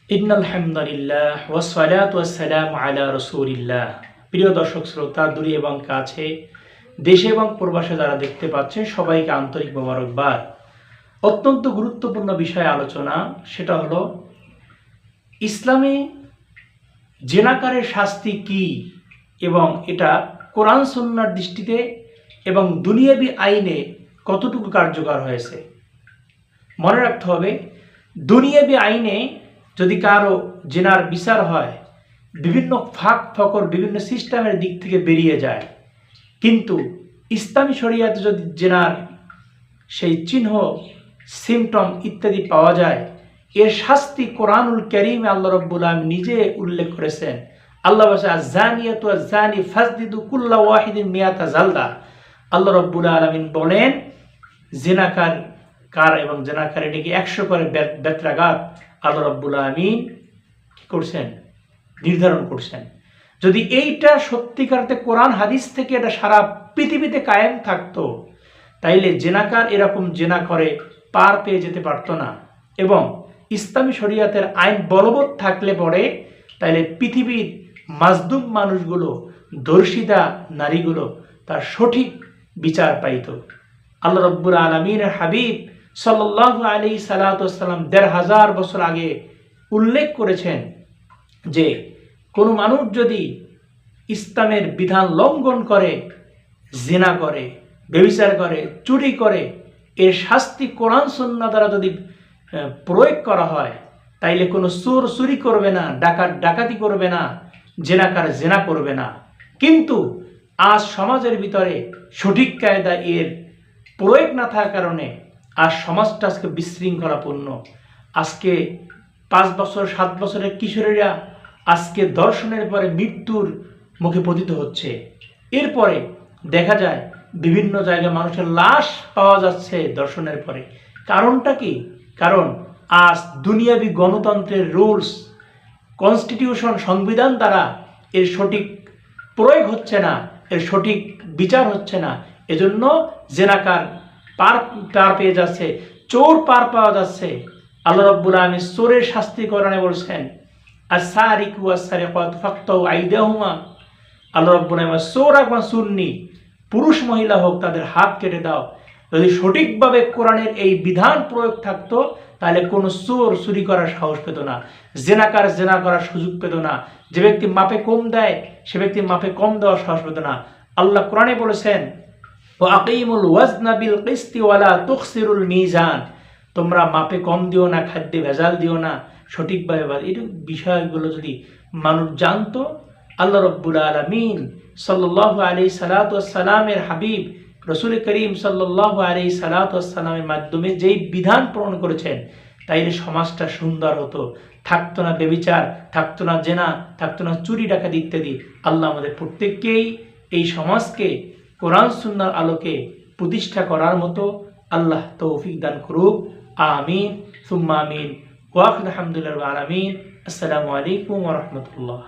ইন্নাল হামদুলিল্লাহ ওয়াসসালাতু ওয়াসসালামু আলা রাসূলিল্লাহ। প্রিয় দর্শক শ্রোতা, দূরে এবং কাছে, দেশে এবং প্রবাসে যারা দেখতে পাচ্ছেন, সবাইকে আন্তরিক মোবারকবাদ। অত্যন্ত গুরুত্বপূর্ণ বিষয় আলোচনা, সেটা হলো ইসলামে জেনাকারের শাস্তি কি এবং এটা কোরআন সুন্নাহর দৃষ্টিতে এবং দুনিয়াবি আইনে কতটুকু কার্যকর হয়েছে। মনে রাখতে হবে, দুনিয়াবি আইনে যদি কারো জেনার বিচার হয়, বিভিন্ন ফাঁক ফকর বিভিন্ন সিস্টেমের দিক থেকে বেরিয়ে যায়, কিন্তু ইসলামী শরিয়াতে যদি জেনার সেই চিহ্ন, সিমটম ইত্যাদি পাওয়া যায়, এর শাস্তি কোরআনুল কারীমে আল্লাহ রাব্বুল আলামিন নিজে উল্লেখ করেছেন। আল্লাহ বলেছেন, আয-যানিয়াতু ওয়াজ-যানি ফাজলিদু কুল্লা ওয়াহিদিন মিয়াতা জালদা। আল্লাহ রাব্বুল আলামিন বলেন, জেনাকার এবং জেনাকারীটিকে 100 করে বেত্রাঘাত আল্লাহ রাব্বুল আলামিন কি করছেন, নির্ধারণ করছেন। যদি এইটা সত্যিকারতে কোরআন হাদিস থেকে এটা সারা পৃথিবীতে কায়েম থাকতো, তাইলে জেনাকার এরকম জেনা করে পার পেয়ে যেতে পারতো না। এবং ইসলামী শরিয়াতের আইন বলবৎ থাকলে পরে তাইলে পৃথিবীর মাজলুম মানুষগুলো, দর্শিতা নারীগুলো তার সঠিক বিচার পাইত। আল্লাহ রাব্বুল আলামিনের হাবিব সাল্লাল্লাহু আলাইহি সাল্লাম ১৫০০ বছর আগে উল্লেখ করেছেন যে কোনো মানুষ যদি ইসলামের বিধান লঙ্ঘন করে, জিনা করে, ব্যভিচার করে, চুরি করে, এর শাস্তি কোরআন সুন্নাহ দ্বারা যদি প্রয়োগ করা হয়, তাইলে কোনো চোর চুরি করবে না, ডাকাত ডাকাতি করবে না, জেনাকার জেনা করবে না। কিন্তু আজ সমাজের ভিতরে সঠিক কায়দা এর প্রয়োগ না থাকার কারণে আজ সমাজটা আজকে বিশৃঙ্খলাপূর্ণ। আজকে 5 বছর 7 বছরের কিশোরীরা আজকে ধর্ষণের পরে মৃত্যুর মুখে পতিত হচ্ছে। এরপরে দেখা যায় বিভিন্ন জায়গায় মানুষের লাশ পাওয়া যাচ্ছে ধর্ষণের পরে। কারণটা কি? কারণ আজ দুনিয়াবি গণতন্ত্রের রুলস, কনস্টিটিউশন, সংবিধান দ্বারা এর সঠিক প্রয়োগ হচ্ছে না, এর সঠিক বিচার হচ্ছে না। এজন্য জেনাকার পার পেয়ে যাচ্ছে, চোর পার পাওয়া যাচ্ছে। আল্লাহ রাব্বুল আলামিন চোরের শাস্তি কোরআনে বলছেন, আস-সারিকু ওয়াস-সারিকাতু ফাকতাউ আইদাহুমা। আল্লাহ রাব্বুল আলামিন চোর এবং চুন্নি, পুরুষ মহিলা হোক, তাদের হাত কেটে দাও। যদি সঠিকভাবে কোরআনের এই বিধান প্রয়োগ থাকতো, তাহলে কোনো চোর চুরি করার সাহস পেত না, জেনাকার জেনা করার সুযোগ পেত না। যে ব্যক্তি মাপে কম দেয়, সে ব্যক্তি মাপে কম দেওয়ার সাহস পেত না। আল্লাহ কোরআনে বলেছেন, ওয়াকিমুল ওয়াজনা বিল কিসতি ওয়ালা তুখসিরুল মিজান। তোমরা মাপে কম দিও না, খাদ্যে ভেজাল দিও না, সঠিকভাবে। এই বিষয়গুলো যদি মানুষ জানতো, আল্লাহ রাব্বুল আলামিন সাল্লাল্লাহু আলাইহি সাল্লামের হাবিব রাসূল করিম সাল্লাল্লাহু আলাইহি সাল্লামের মাধ্যমে যেই বিধান প্রণয়ন করেছেন, তাইলে সমাজটা সুন্দর হতো। থাকতো না ব্যভিচার, থাকতো না জেনা, থাকতো না চুরি ডাকাতি ইত্যাদি। আল্লাহ আমাদের প্রত্যেককেই এই সমাজকে কোরআন সুন্নাহর আলোকে প্রতিষ্ঠা করার মতো আল্লাহ তৌফিক দান করুক। আমিন সুম্মা আমিন। ওয়া আলহামদুলিল্লাহি রাব্বিল আলামিন। আসসালামু আলাইকুম ওয়া রাহমাতুল্লাহ।